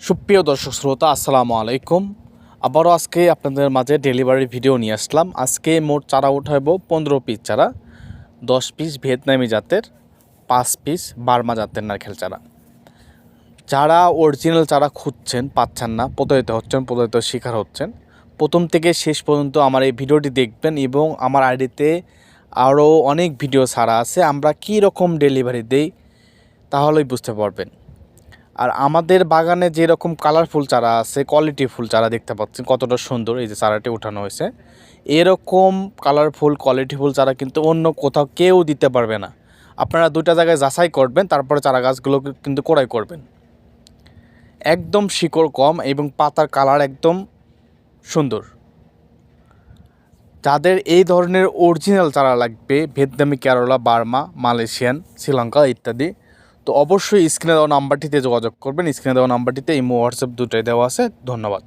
সুপ্রিয় দর্শক শ্রোতা আসসালামু আলাইকুম। আবারও আজকে আপনাদের মাঝে ডেলিভারি ভিডিও নিয়ে আসলাম। আজকে মোট চারা উঠাইব 15 পিস চারা, 10 পিস ভিয়েতনামি জাতের, 5 পিস বার্মা জাতের নারকেল চারা। যারা অরিজিনাল চারা খুঁজছেন, পাচ্ছেন না, প্রতারিত শিকার হচ্ছেন, প্রথম থেকে শেষ পর্যন্ত আমার এই ভিডিওটি দেখবেন এবং আমার আইডিতে আরও অনেক ভিডিও ছাড়া আছে আমরা কী রকম ডেলিভারি দেই তাহলেই বুঝতে পারবেন। আর আমাদের বাগানে যেরকম কালারফুল চারা আছে, কোয়ালিটি ফুল চারা দেখতে পাচ্ছেন কতটা সুন্দর, এই যে চারাটি উঠানো হয়েছে, এরকম কালারফুল কোয়ালিটিফুল চারা কিন্তু অন্য কোথাও কেউ দিতে পারবে না। আপনারা দুইটা জায়গায় যাচাই করবেন, তারপরে চারা গাছগুলো কিন্তু ক্রয় করবেন। একদম শিকড় কম এবং পাতার কালার একদম সুন্দর। যাদের এই ধরনের অরিজিনাল চারা লাগবে, ভিয়েতনামি, কেরালা, বার্মা, মালয়েশিয়ান, শ্রীলঙ্কা ইত্যাদি, তো অবশ্যই স্ক্রিনে দেওয়া নাম্বারটিতে যোগাযোগ করবেন। স্ক্রিনে দেওয়া নাম্বারটিতে ইমো, হোয়াটসঅ্যাপ দুটোই দেওয়া আছে। ধন্যবাদ।